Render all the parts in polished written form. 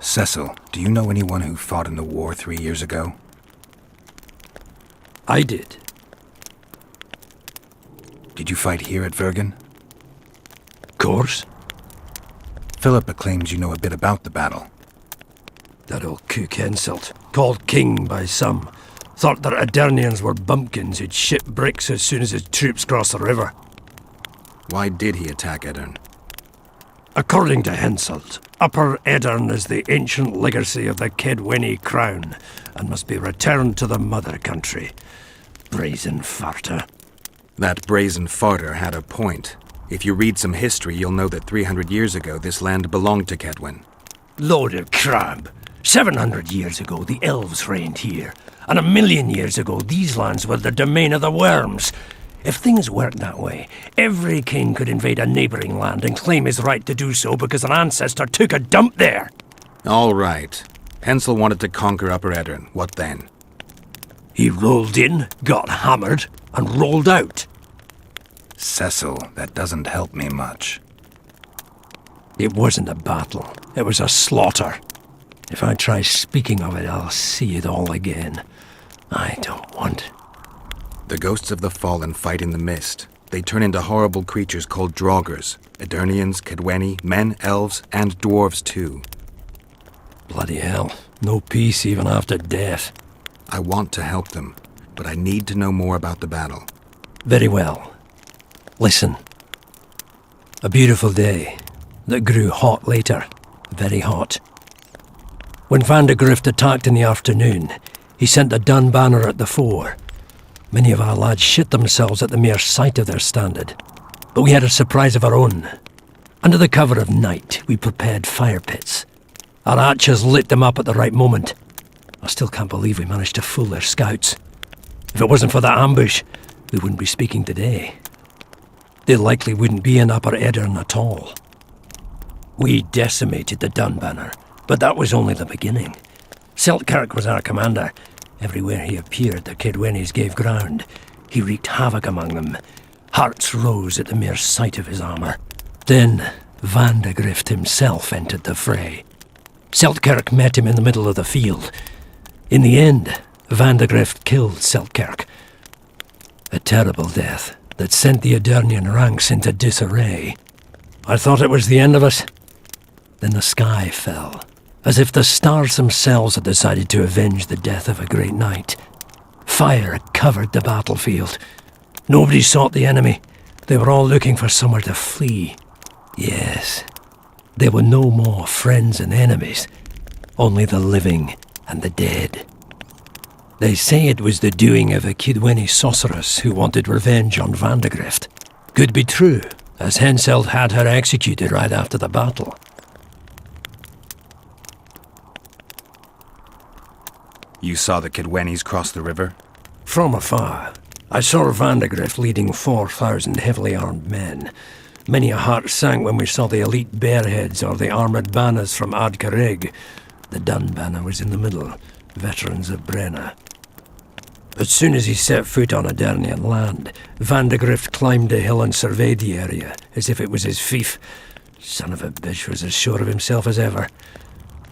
Cecil, do you know anyone who fought in the war 3 years ago? I did. Did you fight here at Vergen? Course. Philippa claims you know a bit about the battle. That old cook Henselt, called king by some, thought that Adernians were bumpkins who'd ship bricks as soon as his troops crossed the river. Why did he attack Edern? According to Henselt, Upper Edern is the ancient legacy of the Kedwenny crown and must be returned to the mother country. Brazen farter. That brazen farter had a point. If you read some history, you'll know that 300 years ago this land belonged to Kedwen. Load of crab. 700 years ago the elves reigned here, and 1,000,000 years ago these lands were the domain of the worms. If things worked that way, every king could invade a neighbouring land and claim his right to do so because an ancestor took a dump there. All right. Hensel wanted to conquer Upper Edern. What then? He rolled in, got hammered, and rolled out. Cecil, that doesn't help me much. It wasn't a battle. It was a slaughter. If I try speaking of it, I'll see it all again. I don't want. The ghosts of the fallen fight in the mist. They turn into horrible creatures called Draugrs. Eternians, Kedwenny, men, elves, and dwarves too. Bloody hell. No peace even after death. I want to help them, but I need to know more about the battle. Very well. Listen. A beautiful day that grew hot later. Very hot. When Vandegrift attacked in the afternoon, he sent a dun banner at the fore. Many of our lads shit themselves at the mere sight of their standard. But we had a surprise of our own. Under the cover of night, we prepared fire pits. Our archers lit them up at the right moment. I still can't believe we managed to fool their scouts. If it wasn't for that ambush, we wouldn't be speaking today. They likely wouldn't be in Upper Edern at all. We decimated the dun banner, but that was only the beginning. Seltkirk was our commander. Everywhere he appeared, the Kedwennies gave ground. He wreaked havoc among them. Hearts rose at the mere sight of his armour. Then Vandegrift himself entered the fray. Seltkirk met him in the middle of the field. In the end, Vandegrift killed Seltkirk. A terrible death that sent the Adernian ranks into disarray. I thought it was the end of us. Then the sky fell, as if the stars themselves had decided to avenge the death of a great knight. Fire covered the battlefield. Nobody sought the enemy. They were all looking for somewhere to flee. Yes, there were no more friends and enemies, only the living and the dead. They say it was the doing of a Kedwenny sorceress who wanted revenge on Vandegrift. Could be true, as Henselt had her executed right after the battle. You saw the Kedwennies cross the river? From afar, I saw Vandegrift leading 4,000 heavily armed men. Many a heart sank when we saw the elite bearheads or the armoured banners from Ardcarrig. The dun banner was in the middle, veterans of Brenna. As soon as he set foot on Adernian land, Vandegrift climbed a hill and surveyed the area, as if it was his fief. Son of a bitch was as sure of himself as ever.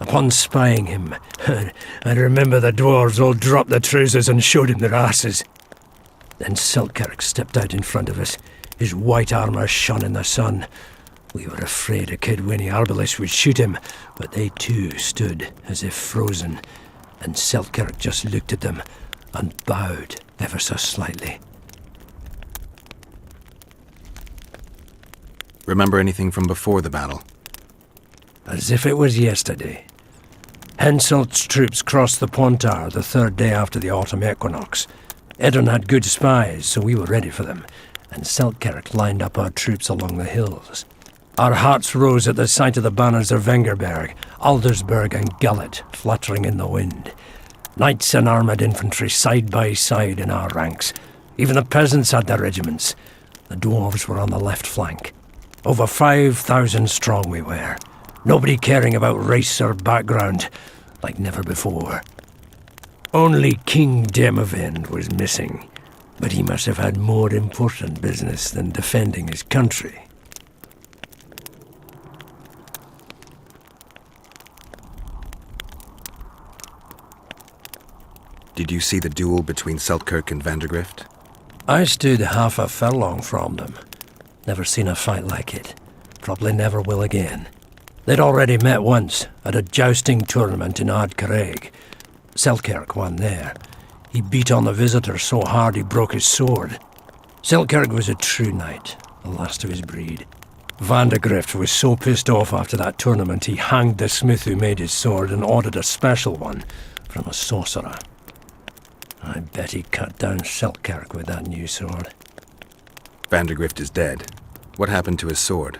Upon spying him, I remember the dwarves all dropped their trousers and showed him their asses. Then Seltkirk stepped out in front of us. His white armour shone in the sun. We were afraid a Kedwenny arbalist would shoot him, but they too stood as if frozen, and Seltkirk just looked at them and bowed ever so slightly. Remember anything from before the battle? As if it was yesterday. Henselt's troops crossed the Pontar the third day after the autumn equinox. Edern had good spies, so we were ready for them, and Seltkirk lined up our troops along the hills. Our hearts rose at the sight of the banners of Vengerberg, Aldersberg and Gullet fluttering in the wind. Knights and armoured infantry side by side in our ranks. Even the peasants had their regiments. The dwarves were on the left flank. Over 5,000 strong we were. Nobody caring about race or background, like never before. Only King Demavend was missing, but he must have had more important business than defending his country. Did you see the duel between Selkirk and Vandergrift? I stood half a furlong from them. Never seen a fight like it. Probably never will again. They'd already met once, at a jousting tournament in Ardcarreg. Selkirk won there. He beat on the visitor so hard he broke his sword. Selkirk was a true knight, the last of his breed. Vandergrift was so pissed off after that tournament he hanged the smith who made his sword and ordered a special one from a sorcerer. I bet he cut down Selkirk with that new sword. Vandergrift is dead. What happened to his sword?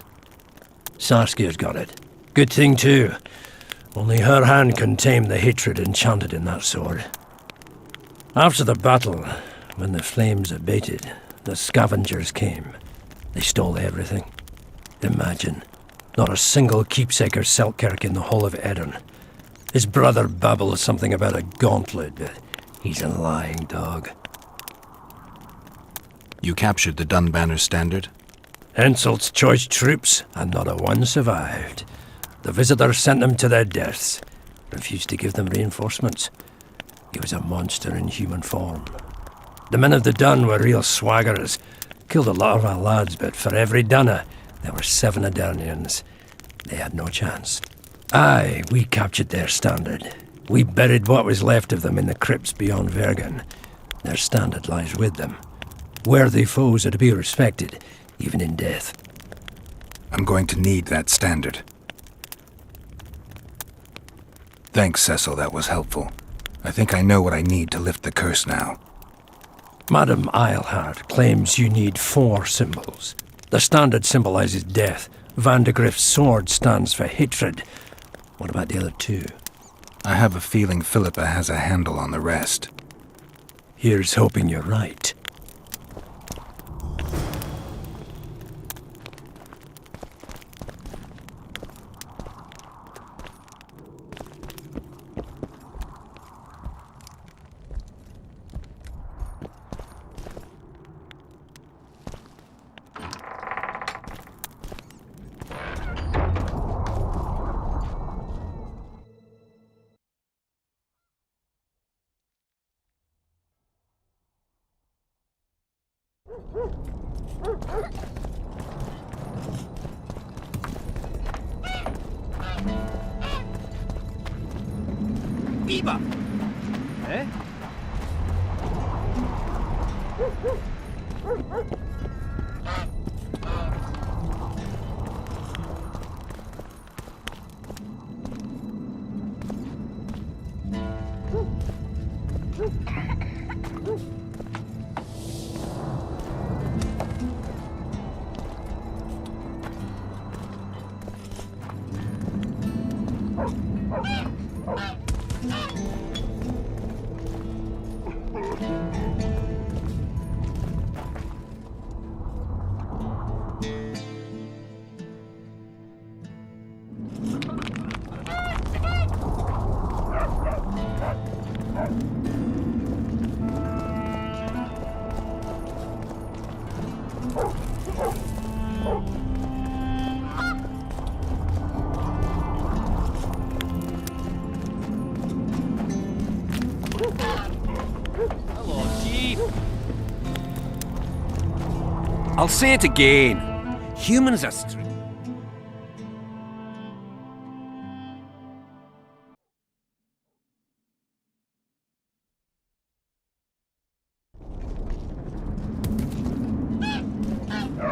Saskia's got it. Good thing too. Only her hand can tame the hatred enchanted in that sword. After the battle, when the flames abated, the scavengers came. They stole everything. Imagine, not a single keepsake of Selkirk in the whole of Edirn. His brother babbled something about a gauntlet, but he's a lying dog. You captured the Dunbanner standard? Henselt's choice troops, and not a one survived. The visitor sent them to their deaths, refused to give them reinforcements. He was a monster in human form. The men of the Dun were real swaggerers. Killed a lot of our lads, but for every Dunner, there were 7 Adarnians. They had no chance. Aye, we captured their standard. We buried what was left of them in the crypts beyond Vergen. Their standard lies with them. Worthy foes are to be respected, even in death. I'm going to need that standard. Thanks, Cecil, that was helpful. I think I know what I need to lift the curse now. Madame Eilhart claims you need 4 symbols. The standard symbolizes death. Vandergrift's sword stands for hatred. What about the other 2? I have a feeling Philippa has a handle on the rest. Here's hoping you're right. Biber! Eh? I'll say it again. Humans are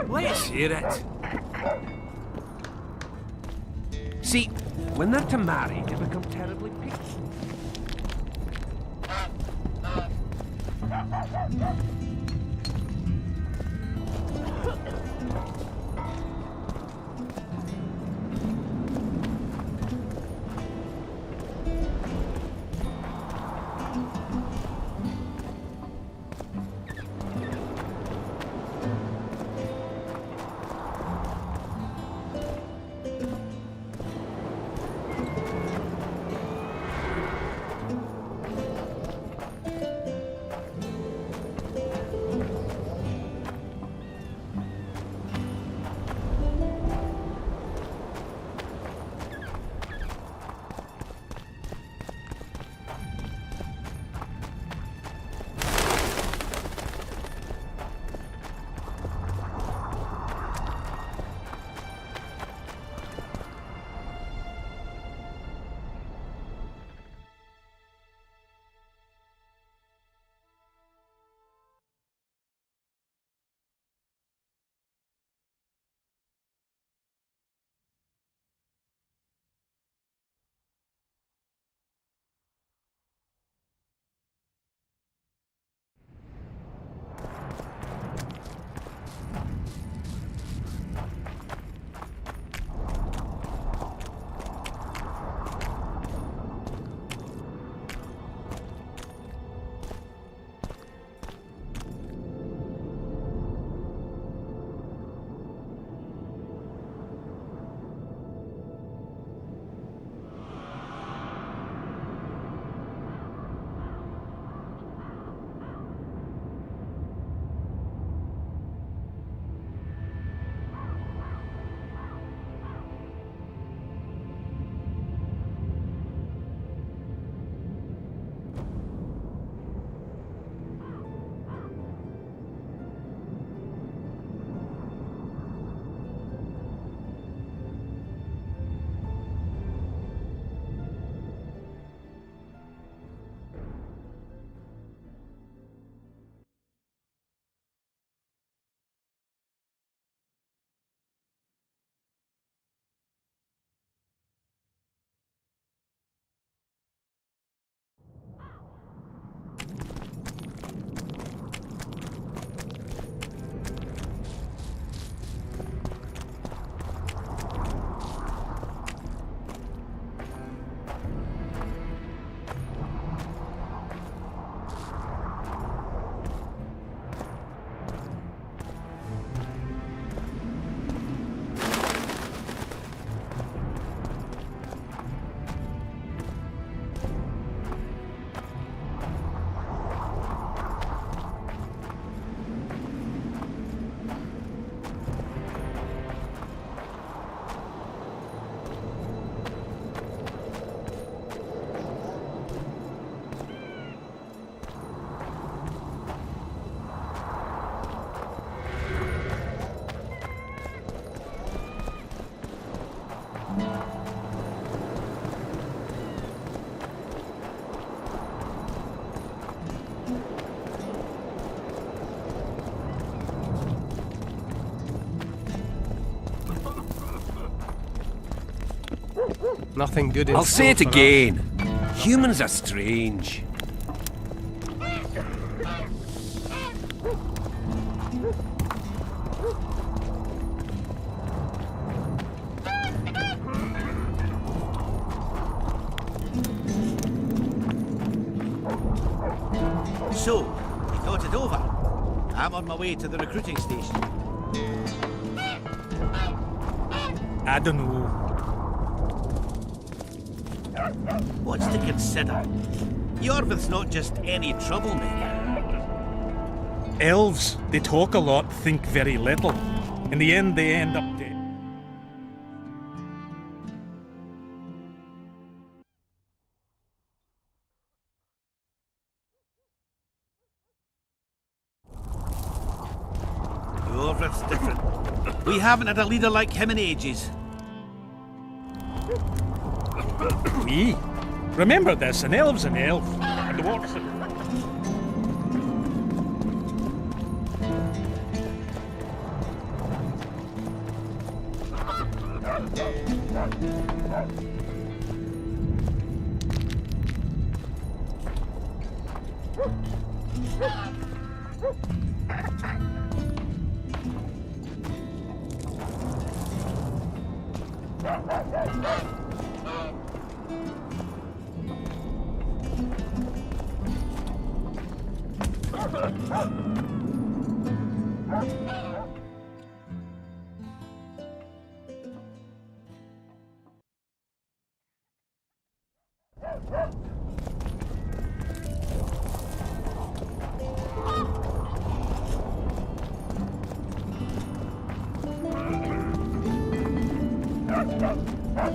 Let's hear it. See, when they're to marry, they become terribly picky. Nothing good in I'll say it store for us. again. Humans are strange. So, you thought it over? I'm on my way to the recruiting station. I don't know. What's to consider? Yorvith's not just any troublemaker. Elves, they talk a lot, think very little. In the end, they end up dead. Yorvith's different. We haven't had a leader like him in ages. We? Remember this, an elf's an elf. And what's it?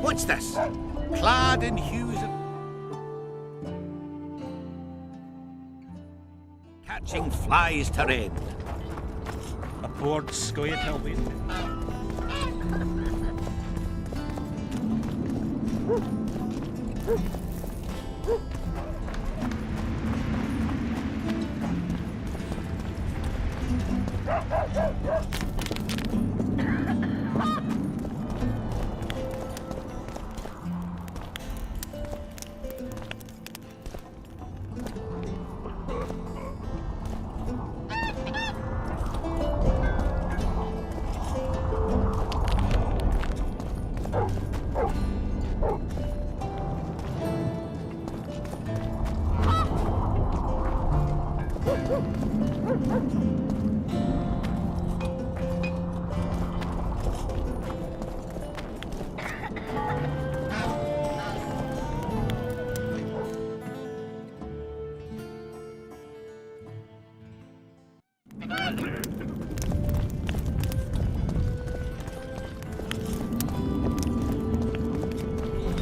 What's this? Clad in hues of... Catching flies to rain. A board skojet helvete.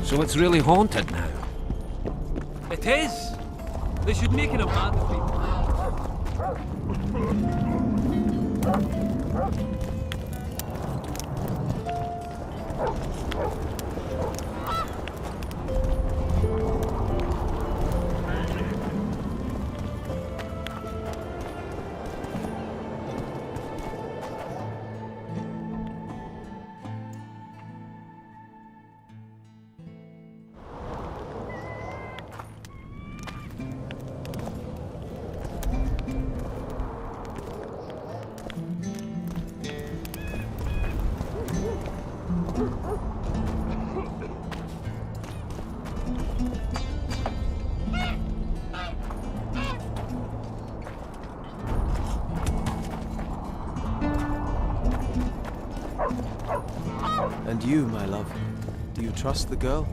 So it's really haunted now. It is! They should make it a man feat. And you, my love, do you trust the girl?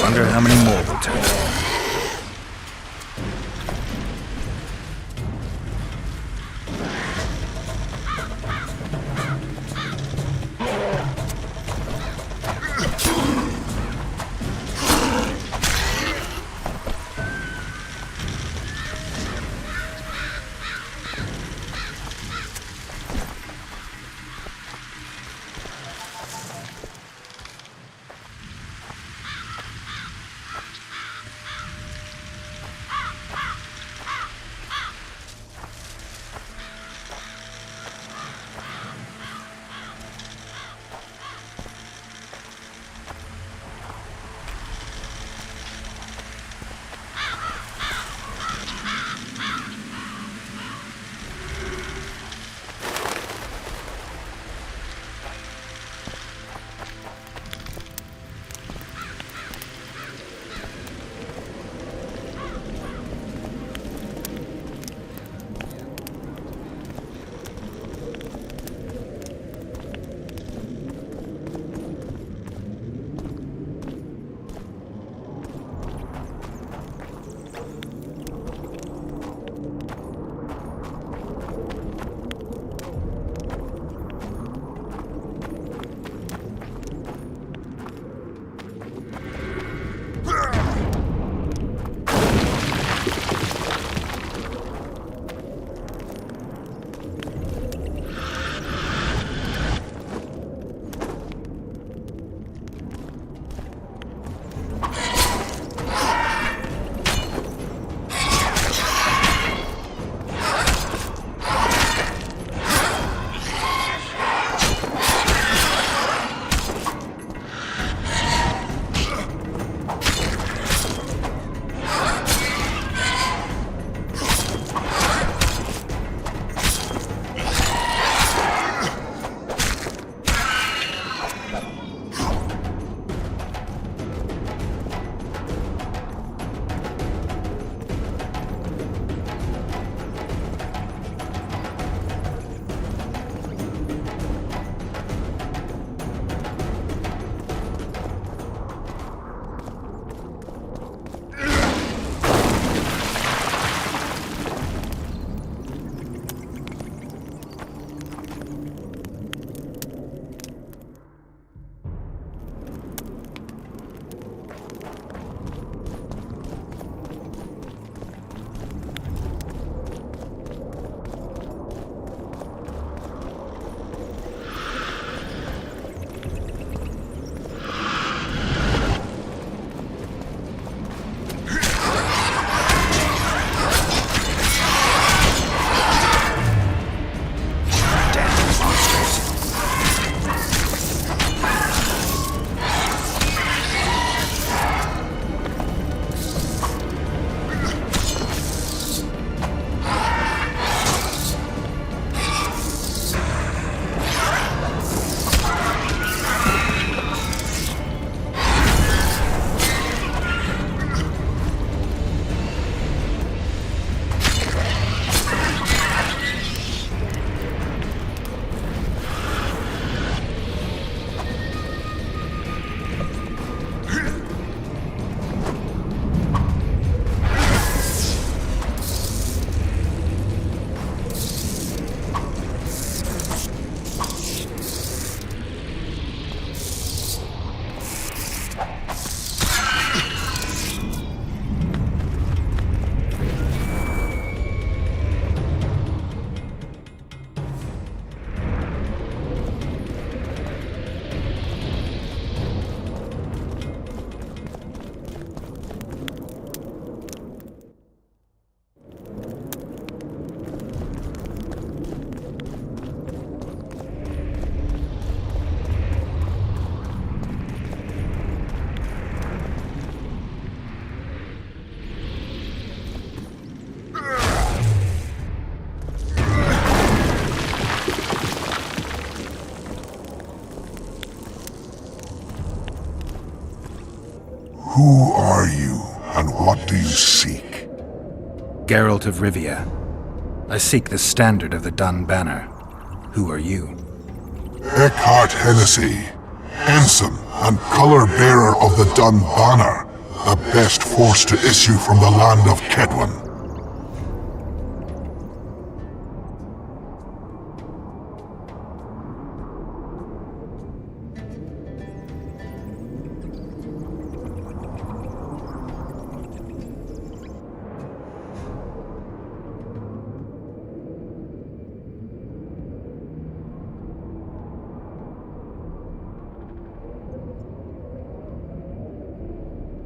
Wonder how many more will turn up. Who are you, and what do you seek? Geralt of Rivia. I seek the standard of the Dun Banner. Who are you? Eckhart Hennessy, ensign and color-bearer of the Dun Banner, The best force to issue from the land of Kedwen.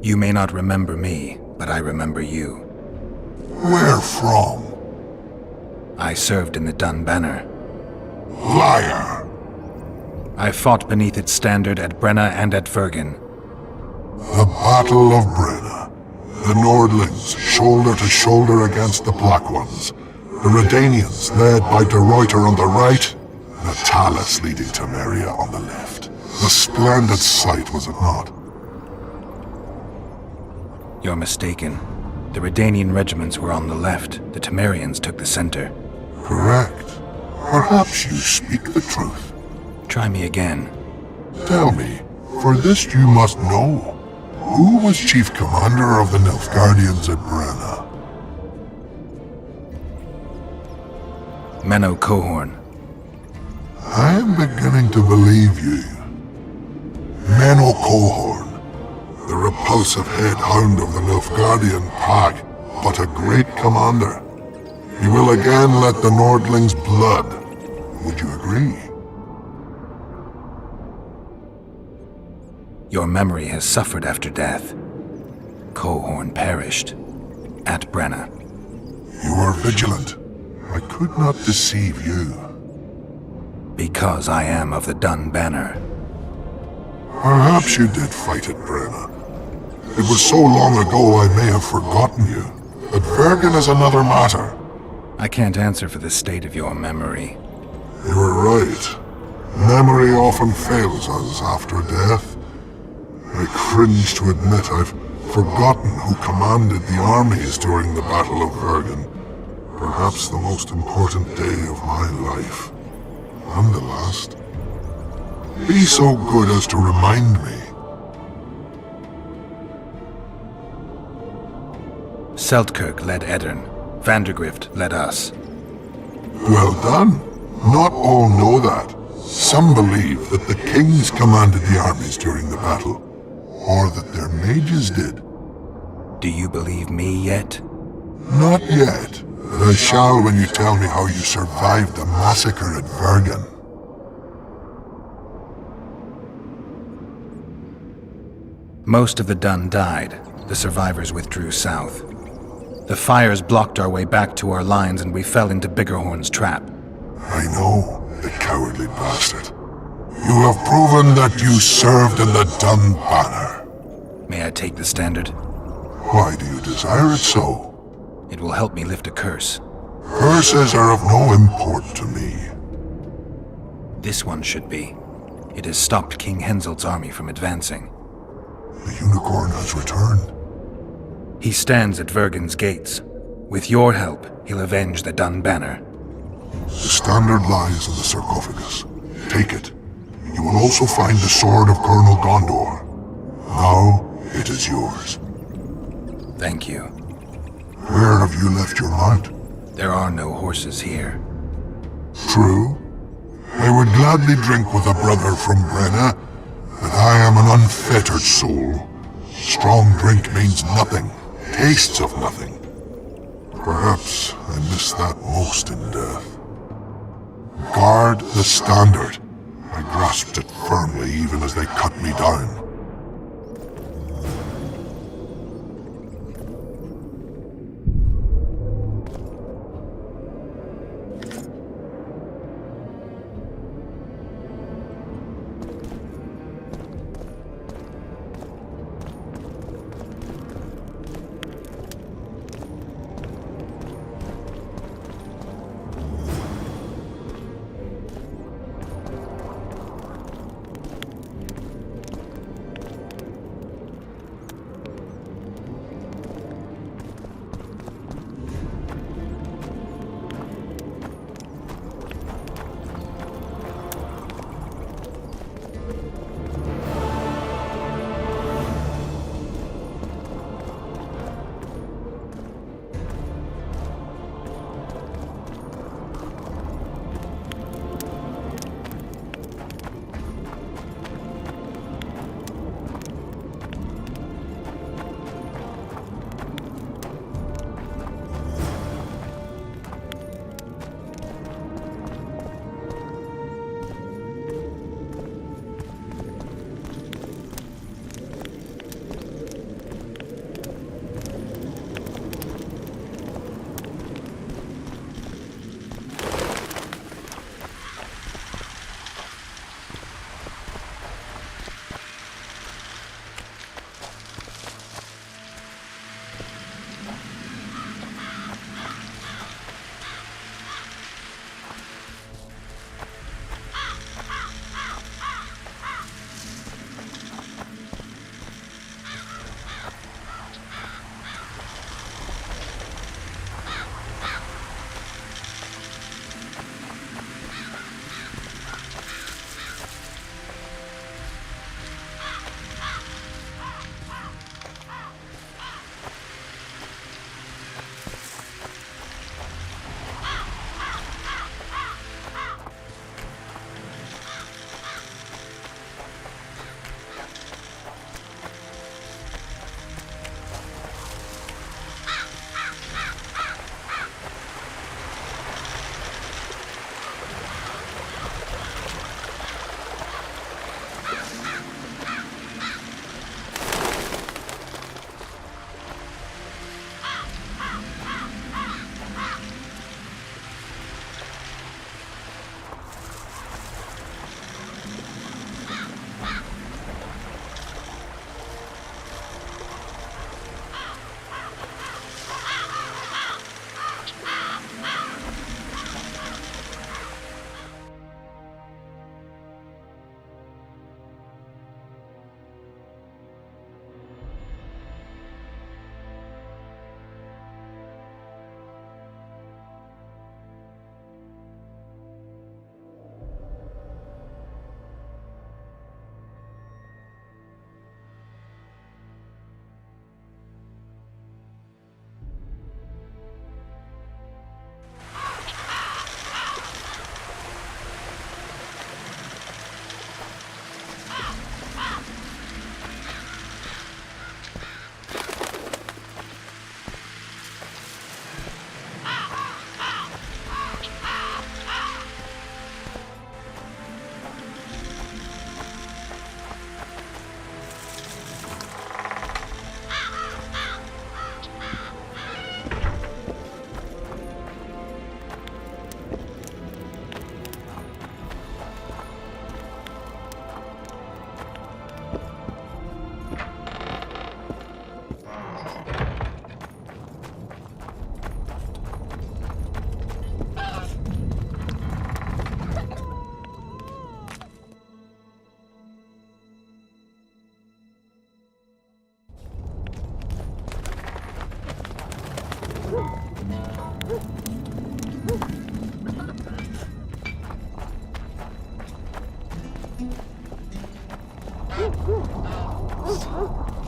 You may not remember me, but I remember you. Where from? I served in the Dun Banner. Liar! I fought beneath its standard at Brenna and at Vergen. The Battle of Brenna. The Nordlings, shoulder to shoulder against the Black Ones. The Redanians, led by De Ruyter on the right. The Talus leading Temeria on the left. A splendid sight, was it not? You're mistaken. The Redanian regiments were on the left. The Temerians took the center. Correct. Perhaps you speak the truth. Try me again. Tell me, for this you must know. Who was chief commander of the Nilfgaardians at Brenna? Menno Cohorn. I am beginning to believe you. Menno Cohorn. The repulsive head hound of the Nilfgaardian pack, but a great commander. He will again let the Nordlings' blood. Would you agree? Your memory has suffered after death. Cohorn perished. At Brenna. You were vigilant. I could not deceive you. Because I am of the Dun Banner. Perhaps you did fight at Brenna. It was so long ago I may have forgotten you. But Vergen is another matter. I can't answer for the state of your memory. You were right. Memory often fails us after death. I cringe to admit I've forgotten who commanded the armies during the Battle of Vergen. Perhaps the most important day of my life. And the last. Be so good as to remind me. Seltkirk led Eddern. Vandergrift led us. Well done. Not all know that. Some believe that the kings commanded the armies during the battle, or that their mages did. Do you believe me yet? Not yet, but I shall when you tell me how you survived the massacre at Vergen. Most of the Dun died. The survivors withdrew south. The fires blocked our way back to our lines and we fell into Biggerhorn's trap. I know, the cowardly bastard. You have proven that you served in the Dun Banner. May I take the standard? Why do you desire it so? It will help me lift a curse. Curses are of no import to me. This one should be. It has stopped King Henselt's army from advancing. The unicorn has returned. He stands at Vergen's gates. With your help, he'll avenge the Dun Banner. The standard lies in the sarcophagus. Take it. You will also find the sword of Colonel Gondor. Now, it is yours. Thank you. Where have you left your mount? There are no horses here. True. I would gladly drink with a brother from Brenna, but I am an unfettered soul. Strong drink means nothing, tastes of nothing. Perhaps I miss that most in death. Guard the standard. I grasped it firmly even as they cut me down.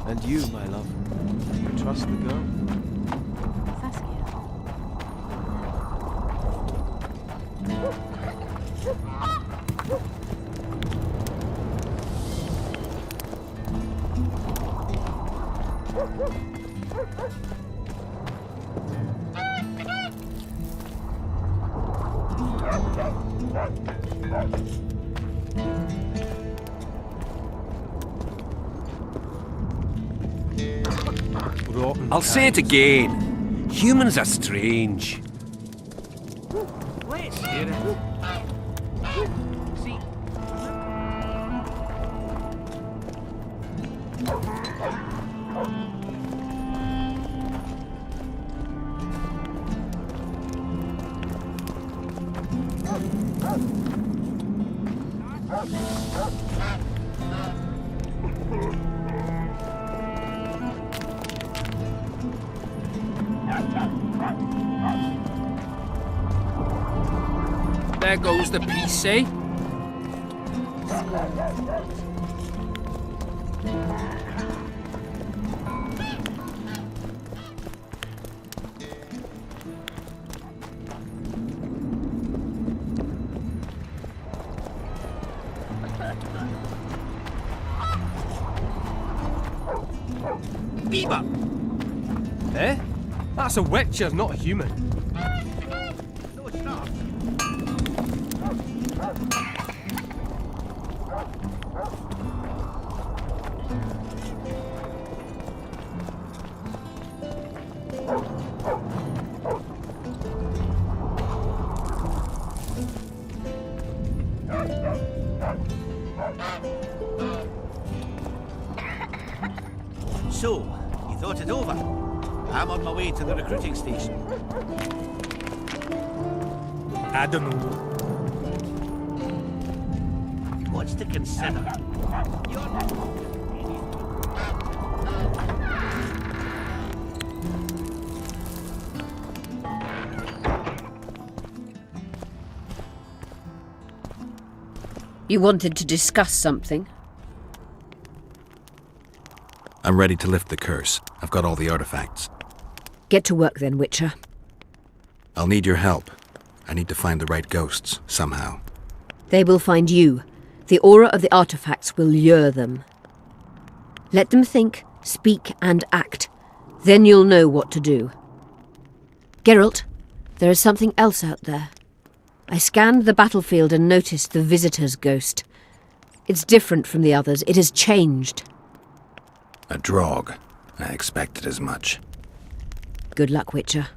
And you, my love, do you trust the girl? Saskia. I'll say it again. Humans are strange. Let's hear it. See, there goes the piece, eh? Beaver! Eh? That's a witcher, not a human. No, it's not. So, you thought it over? I'm on my way to the recruiting station. I don't know. What's to consider? You wanted to discuss something? I'm ready to lift the curse. I've got all the artifacts. Get to work then, Witcher. I'll need your help. I need to find the right ghosts, somehow. They will find you. The aura of the artifacts will lure them. Let them think, speak, and act. Then you'll know what to do. Geralt, there is something else out there. I scanned the battlefield and noticed the Visitor's ghost. It's different from the others. It has changed. A drog. I expected as much. Good luck, Witcher.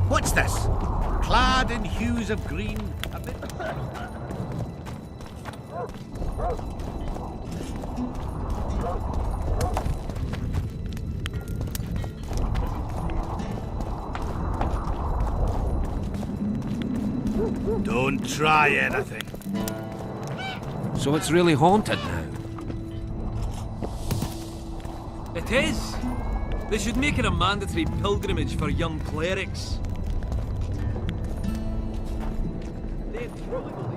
What's this? Clad in hues of green, a bit... Don't try anything. So it's really haunted now. It is. They should make it a mandatory pilgrimage for young clerics. They truly believe.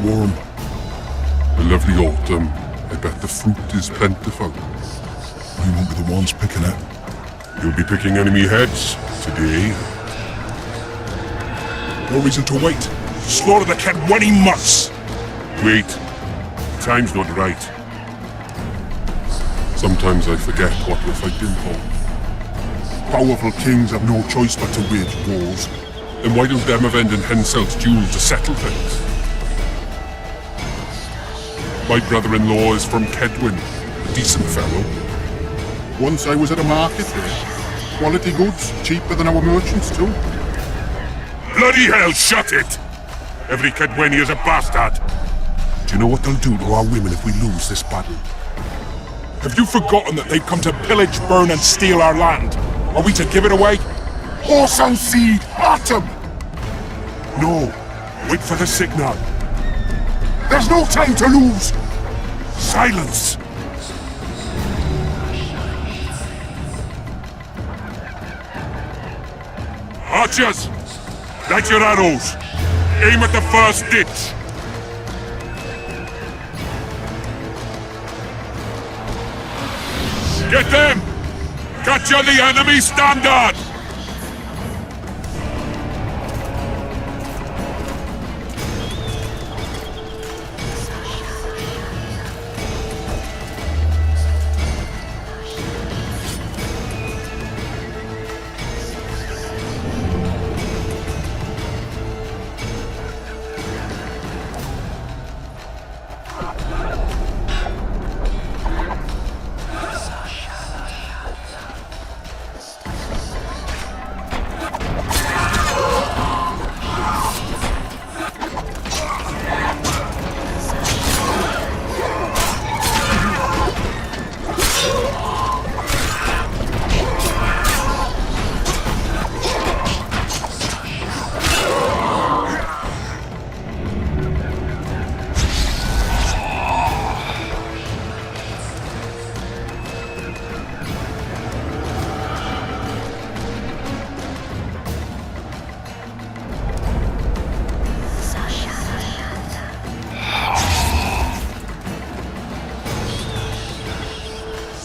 warm. A lovely autumn. I bet the fruit is plentiful. We won't be the ones picking it. You'll be picking enemy heads today. No reason to wait. Slaughter the Kedwenny mutts! Wait. The time's not right. Sometimes I forget what we're fighting for. Powerful kings have no choice but to wage wars. Then why don't Demavend and Henselt's duel to settle things? My brother-in-law is from Kedwin, a decent fellow. Once I was at a market there. Quality goods, cheaper than our merchants too. Bloody hell, shut it! Every Kedwenny is a bastard! Do you know what they'll do to our women if we lose this battle? Have you forgotten that they've come to pillage, burn and steal our land? Are we to give it away? Horse and seed, atom! No, wait for the signal. There's no time to lose! Silence! Archers! Light your arrows! Aim at the first ditch! Get them! Capture the enemy standard!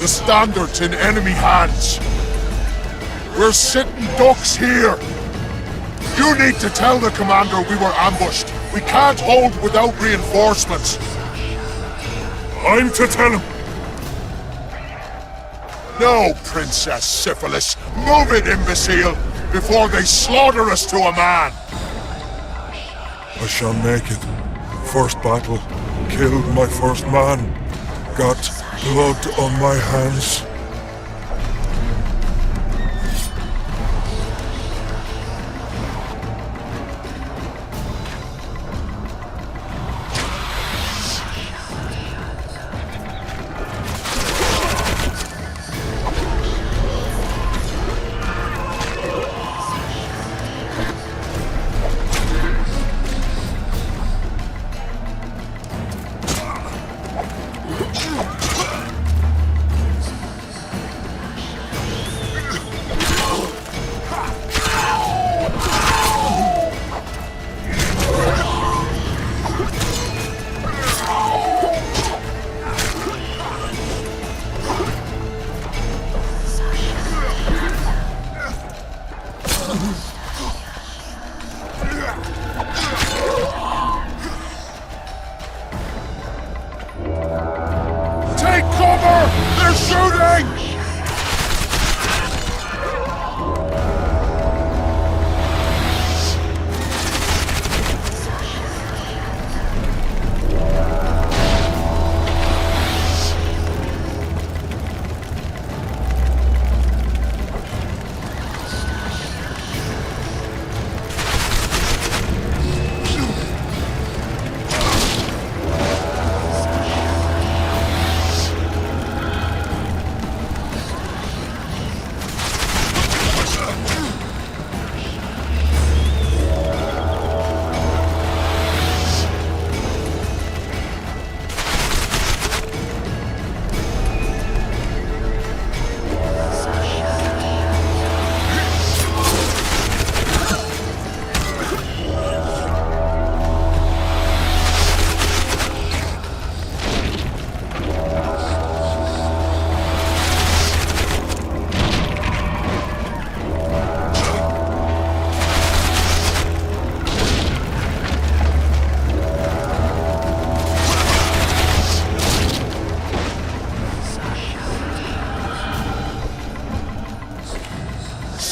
The standard's in enemy hands. We're sitting ducks here. You need to tell the commander we were ambushed. We can't hold without reinforcements. I'm to tell him. No, Princess Syphilis. Move it, imbecile, before they slaughter us to a man. I shall make it. First battle. Killed my first man. Got blood on my hands.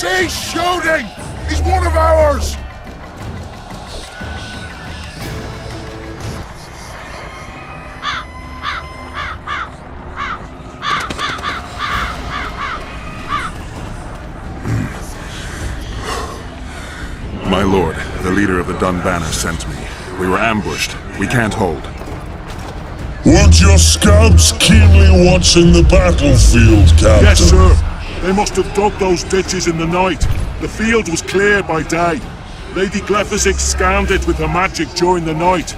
Cease shooting! He's one of ours! My lord, the leader of the Dun Banner sent me. We were ambushed. We can't hold. Weren't your scouts keenly watching the battlefield, Captain? Yes, sir. They must have dug those ditches in the night. The field was clear by day. Lady Glephisic scanned it with her magic during the night.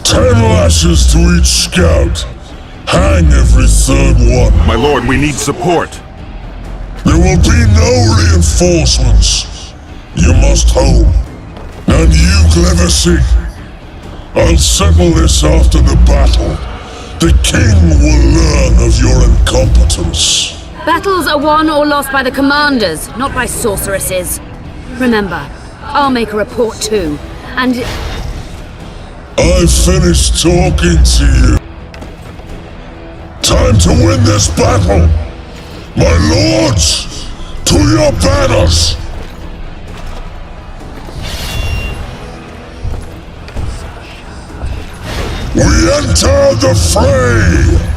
10 lashes to each scout. Hang every third one. My lord, we need support. There will be no reinforcements. You must hold. And you, Glephisic, I'll settle this after the battle. The king will learn of your incompetence. Battles are won or lost by the commanders, not by sorceresses. Remember, I'll make a report too, and... I've finished talking to you. Time to win this battle! My lords, to your banners! We enter the fray!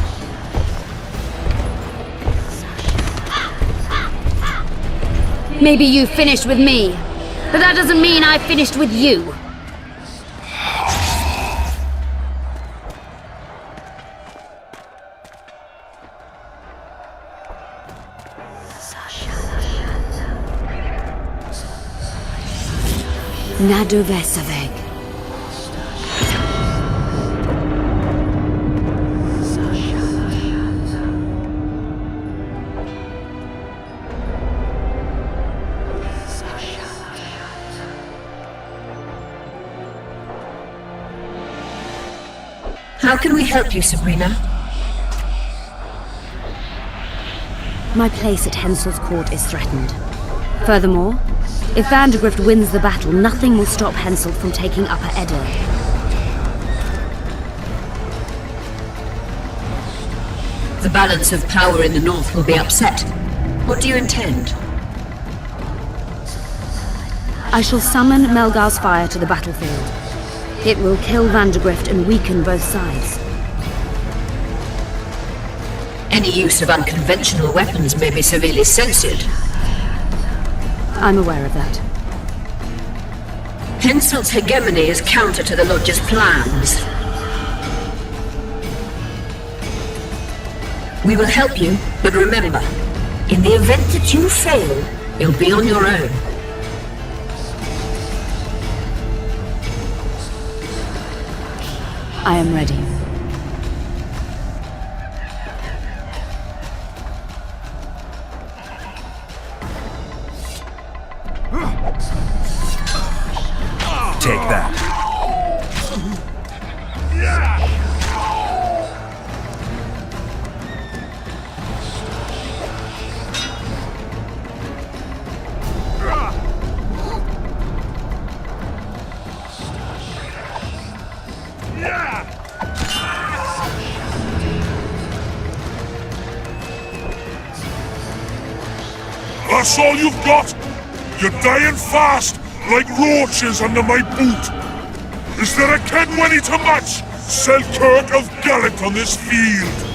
Maybe you finished with me, but that doesn't mean I finished with you. Nadovesaveg. How can we help you, Sabrina? My place at Hensel's court is threatened. Furthermore, if Vandergrift wins the battle, nothing will stop Hensel from taking Upper Edda. The balance of power in the north will be upset. What do you intend? I shall summon Melgar's fire to the battlefield. It will kill Vandergrift and weaken both sides. Any use of unconventional weapons may be severely censored. I'm aware of that. Hensel's hegemony is counter to the Lodge's plans. We will help you, but remember, in the event that you fail, you'll be on your own. I am ready. Take that. That's all you've got? You're dying fast, like roaches under my boot. Is there a Kenwenny to match Selkirk of Gallant on this field?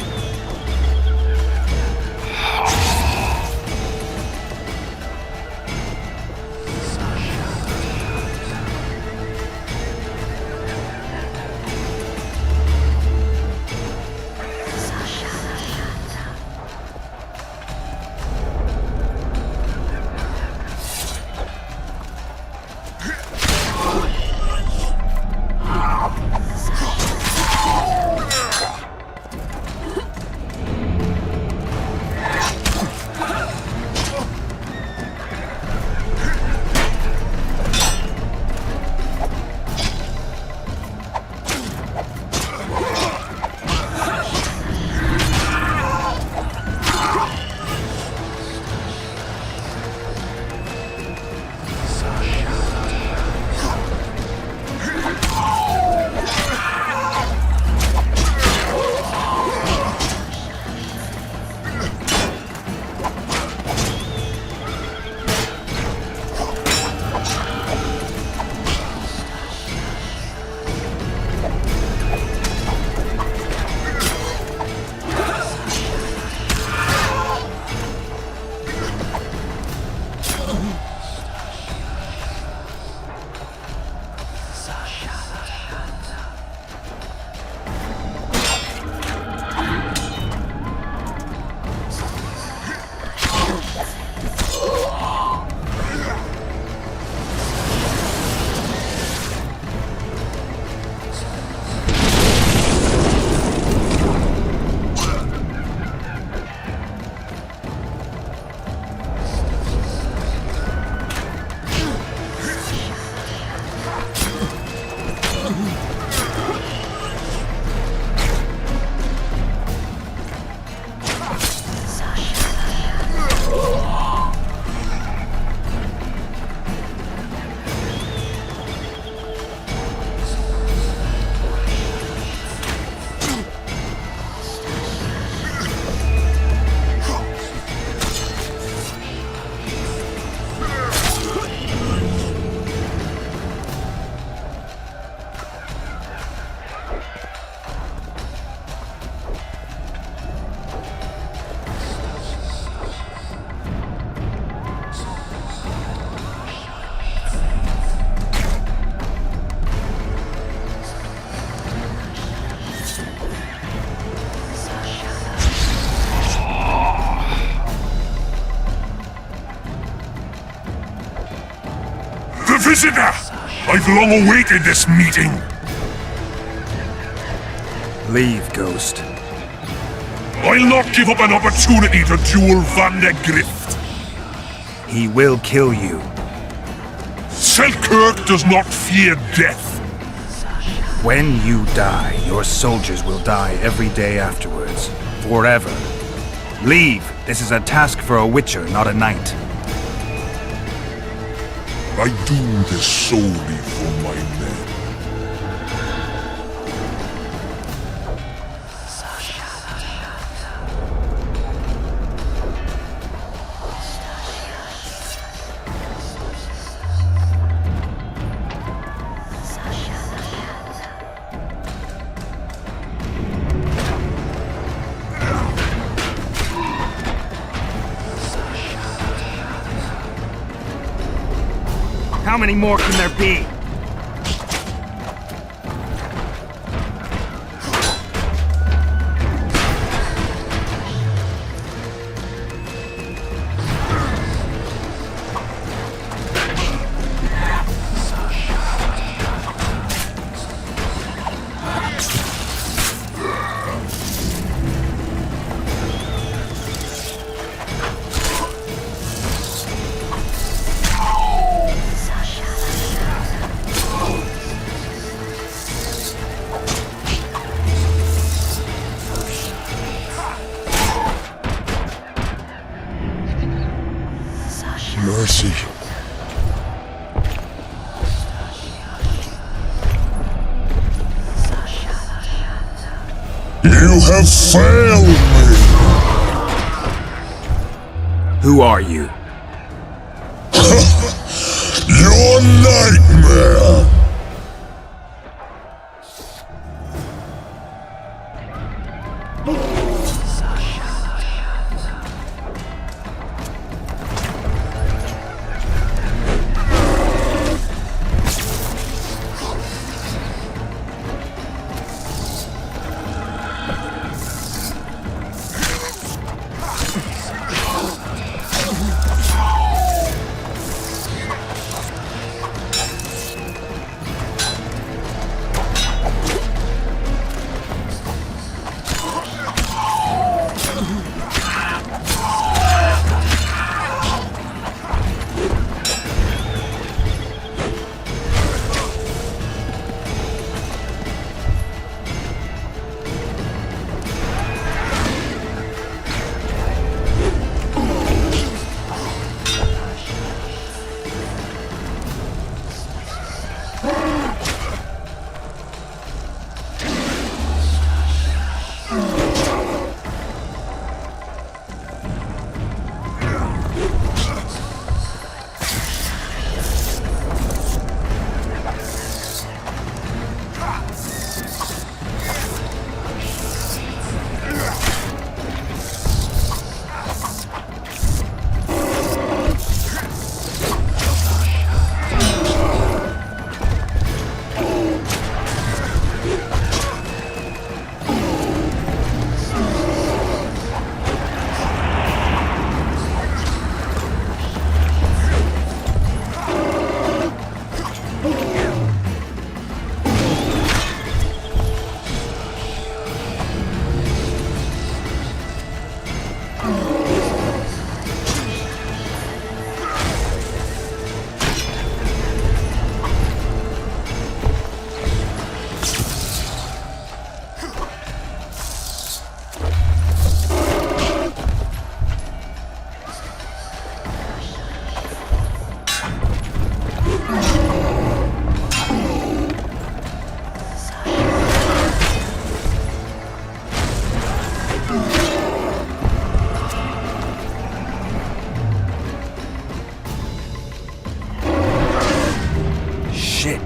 visitor! I've long awaited this meeting. Leave, Ghost. I'll not give up an opportunity to duel Van der Grift. He will kill you. Selkirk does not fear death. When you die, your soldiers will die every day afterwards. Forever. Leave. This is a task for a witcher, not a knight. I do this solely for my men. How many more can there be? Mercy. You have failed me! Who are you? Your nightmare!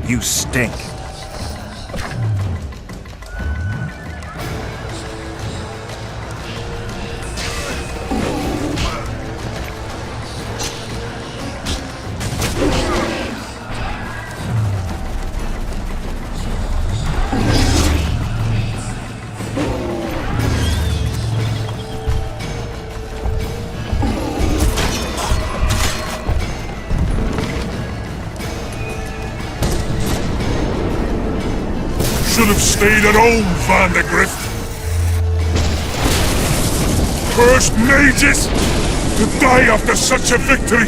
You stink. should have stayed at home, Vandegrift. Cursed mages! To die after such a victory!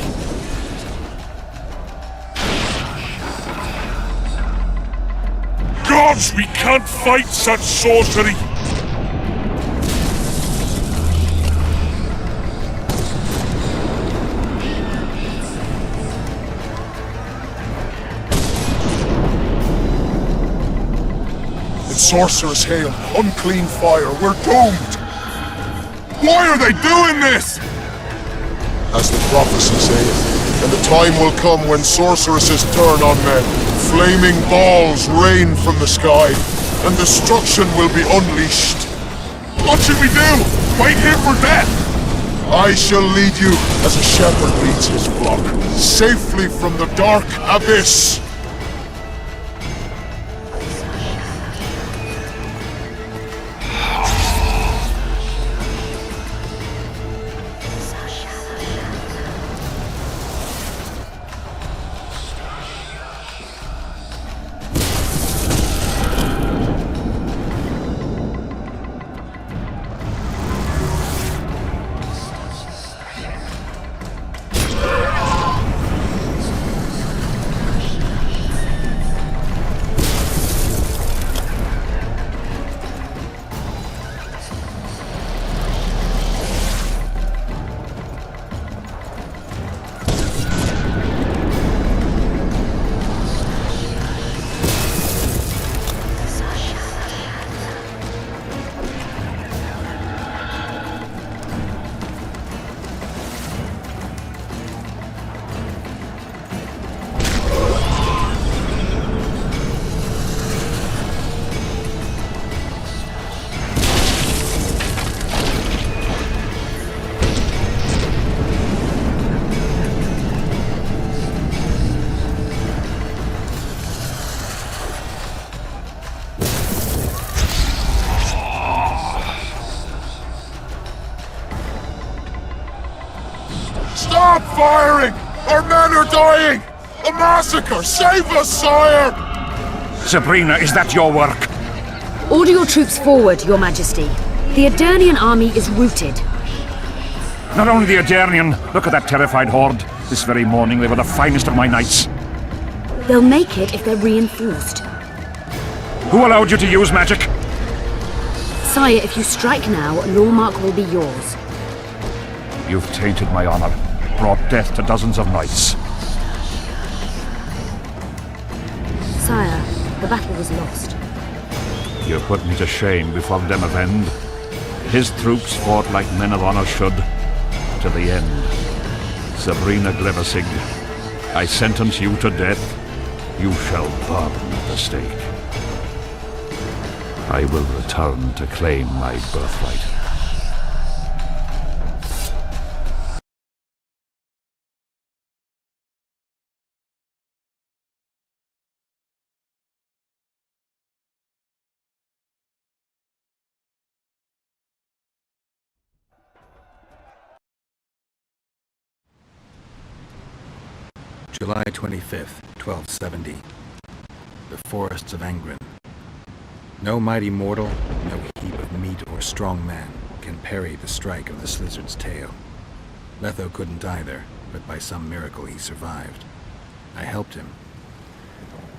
Gods, we can't fight such sorcery! Sorcerer's hail, unclean fire, we're doomed! Why are they doing this? As the prophecy saith, and the time will come when sorceresses turn on men, flaming balls rain from the sky, and destruction will be unleashed. What should we do? Wait here for death? I shall lead you as a shepherd leads his flock, safely from the dark abyss. Stop firing! Our men are dying! A massacre! Save us, sire! Sabrina, is that your work? Order your troops forward, Your Majesty. The Adernian army is routed. Not only the Adernian, look at that terrified horde. This very morning they were the finest of my knights. They'll make it if they're reinforced. Who allowed you to use magic? Sire, if you strike now, Lawmark will be yours. You've tainted my honor, brought death to dozens of knights. Sire, the battle was lost. You put me to shame before Demavend. His troops fought like men of honor should, to the end. Sabrina Glevasig, I sentence you to death. You shall burn at the stake. I will return to claim my birthright. July 25th, 1270. The forests of Angren. No mighty mortal, no heap of meat or strong man can parry the strike of the Slizzard's tail. Letho couldn't either, but by some miracle he survived. I helped him.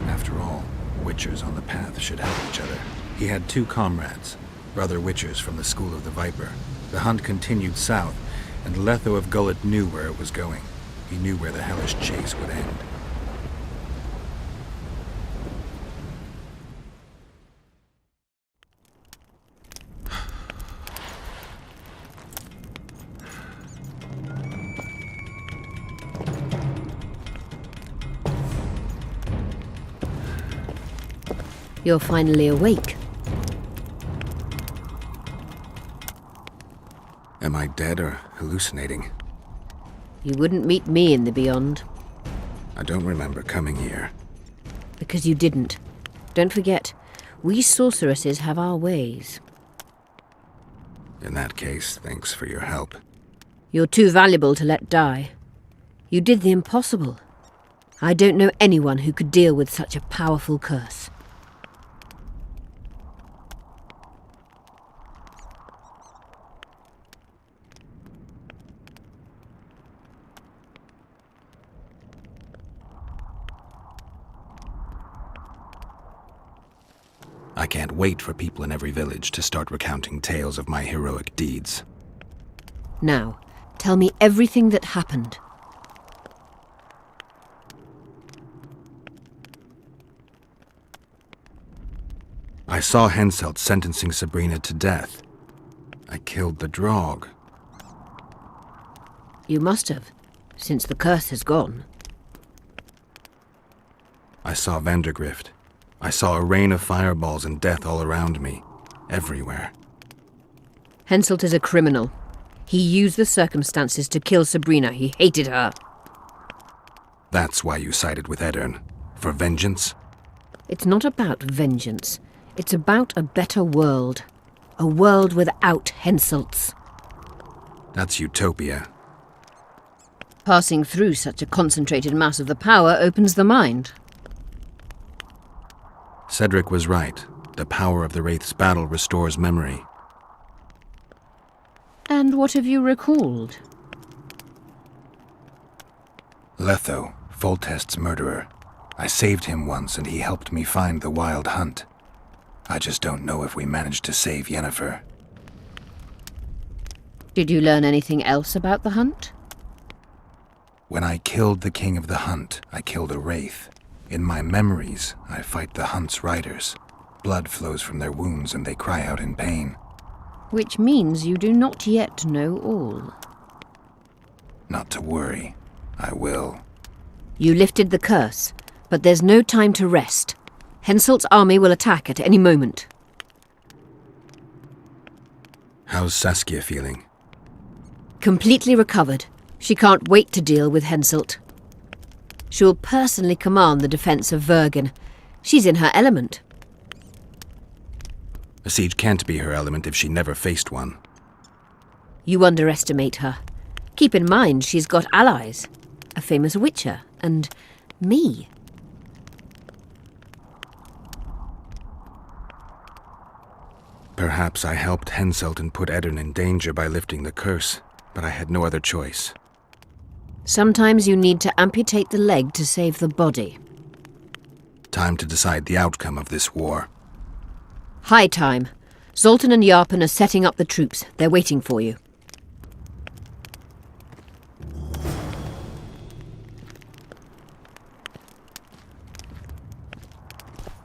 After all, Witchers on the path should help each other. He had two comrades, brother Witchers from the School of the Viper. The hunt continued south, and Letho of Gullet knew where it was going. He knew where the hellish chase would end. You're finally awake. Am I dead or hallucinating? You wouldn't meet me in the Beyond. I don't remember coming here. Because you didn't. Don't forget, we sorceresses have our ways. In that case, thanks for your help. You're too valuable to let die. You did the impossible. I don't know anyone who could deal with such a powerful curse. I can't wait for people in every village to start recounting tales of my heroic deeds. Now, tell me everything that happened. I saw Henselt sentencing Sabrina to death. I killed the Draug. You must have, since the curse has gone. I saw Vandergrift. I saw a rain of fireballs and death all around me, everywhere. Henselt is a criminal. He used the circumstances to kill Sabrina. He hated her. That's why you sided with Eddern. For vengeance? It's not about vengeance. It's about a better world. A world without Henselts. That's utopia. Passing through such a concentrated mass of the power opens the mind. Cedric was right. The power of the Wraith's battle restores memory. And what have you recalled? Letho, Foltest's murderer. I saved him once and he helped me find the Wild Hunt. I just don't know if we managed to save Yennefer. Did you learn anything else about the hunt? When I killed the King of the Hunt, I killed a Wraith. In my memories, I fight the Hunt's riders. Blood flows from their wounds and they cry out in pain. Which means you do not yet know all. Not to worry. I will. You lifted the curse, but there's no time to rest. Henselt's army will attack at any moment. How's Saskia feeling? Completely recovered. She can't wait to deal with Henselt. She'll personally command the defense of Vergen. She's in her element. A siege can't be her element if she never faced one. You underestimate her. Keep in mind she's got allies. A famous witcher, and me. Perhaps I helped Henselt and put Eddern in danger by lifting the curse, but I had no other choice. Sometimes you need to amputate the leg to save the body. Time to decide the outcome of this war. High time. Zoltan and Yarpen are setting up the troops. They're waiting for you.